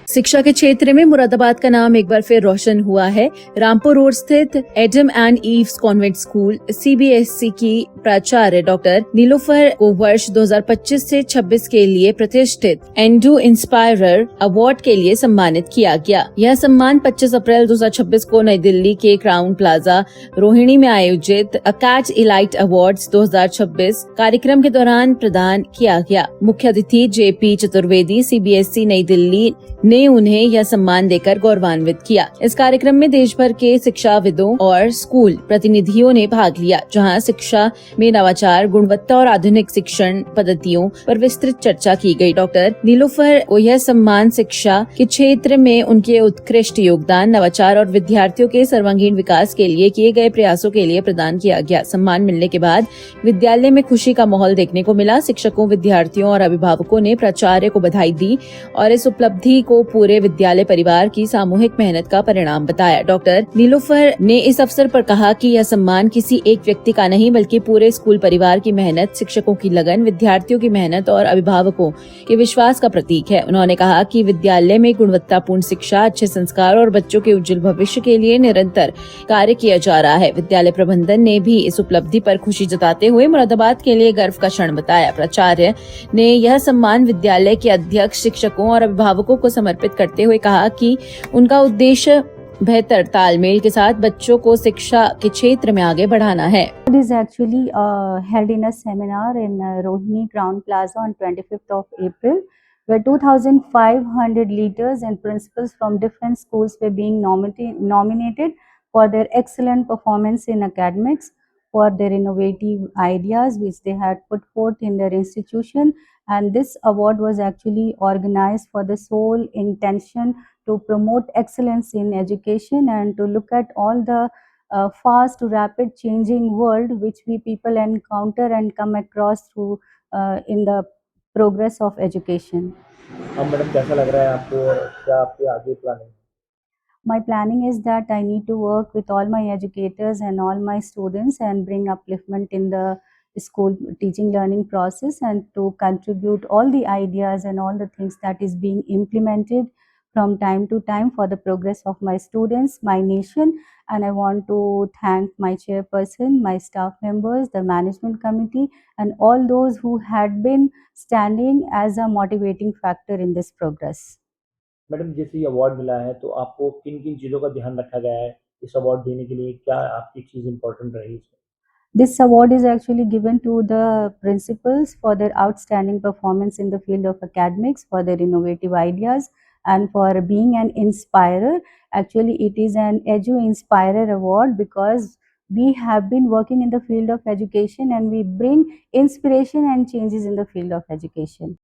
शिक्षा के क्षेत्र में मुरादाबाद का नाम एक बार फिर रोशन हुआ है। रामपुर रोड स्थित Adam and eaves convent school CBSE की प्राचार्य डॉक्टर नीलोफर को वर्ष 2025 से 26 के लिए प्रतिष्ठित एंडू इंस्पायरर अवार्ड के लिए सम्मानित किया गया। यह सम्मान 25 अप्रैल 2026 को नई दिल्ली के क्राउन प्लाजा रोहिणी में आयोजित अकैच इलाइट अवार्ड्स 2026 कार्यक्रम के दौरान प्रदान किया गया। मुख्य अतिथि जेपी चतुर्वेदी सीबीएसई नई दिल्ली ने उन्हें यह सम्मान देकर गौरवान्वित किया। इस कार्यक्रम में देश भर के शिक्षाविदों और स्कूल प्रतिनिधियों ने भाग लिया, जहां शिक्षा में नवाचार, गुणवत्ता और आधुनिक शिक्षण पद्धतियों पर विस्तृत चर्चा की गई। डॉक्टर नीलोफर को यह सम्मान शिक्षा के क्षेत्र में उनके उत्कृष्ट योगदान, नवाचार और विद्यार्थियों के सर्वांगीण विकास के लिए किए गए प्रयासों के लिए प्रदान किया गया। सम्मान मिलने के बाद विद्यालय में खुशी का माहौल देखने को मिला। शिक्षकों, विद्यार्थियों और अभिभावकों ने प्राचार्य को बधाई दी और इस उपलब्धि को पूरे विद्यालय परिवार की सामूहिक मेहनत का परिणाम बताया। डॉक्टर नीलोफर ने इस अवसर पर कहा कि यह सम्मान किसी एक व्यक्ति का नहीं बल्कि पूरे स्कूल परिवार की मेहनत, शिक्षकों की लगन, विद्यार्थियों की मेहनत और अभिभावकों के विश्वास का प्रतीक है। उन्होंने कहा कि विद्यालय में गुणवत्तापूर्ण शिक्षा, अच्छे संस्कार और बच्चों के उज्जवल भविष्य के लिए निरंतर कार्य किया जा रहा है। विद्यालय प्रबंधन ने भी इस उपलब्धि पर खुशी जताते हुए मुरादाबाद के लिए गर्व का क्षण बताया। प्राचार्य ने यह सम्मान विद्यालय के अध्यक्ष, शिक्षकों और अभिभावकों को समर्पित करते हुए कहा कि उनका उद्देश्य बेहतर तालमेल के साथ बच्चों को शिक्षा के क्षेत्र में आगे बढ़ाना है। It is actually held in a seminar in Rohini Crown Plaza on 25th of April, where 2,500 leaders and principals from different schools were being nominated for their excellent performance in academics, for their innovative ideas which they had put forth in their institution. And this award was actually organized for the sole intention to promote excellence in education and to look at all the fast, rapid changing world which we people encounter and come across through in the progress of education. अब madam कैसा लग रहा है आपको और क्या आपकी आगे planning? My planning is that I need to work with all my educators and all my students and bring upliftment in the school teaching learning process and to contribute all the ideas and all the things that is being implemented from time to time for the progress of my students, my nation. And I want to thank my chairperson, my staff members, the management committee, and all those who had been standing as a motivating factor in this progress. Madam जैसे ये award मिला है तो आपको किन-किन चीज़ों का ध्यान रखा गया है इस अवार्ड देने के लिए? क्या आपकी चीज़ इम्पोर्टेंट रही इसमें? This award is actually given to the principals for their outstanding performance in the field of academics, for their innovative ideas, and for being an inspirer. Actually, it is an Edu Inspirer Award because we have been working in the field of education and we bring inspiration and changes in the field of education.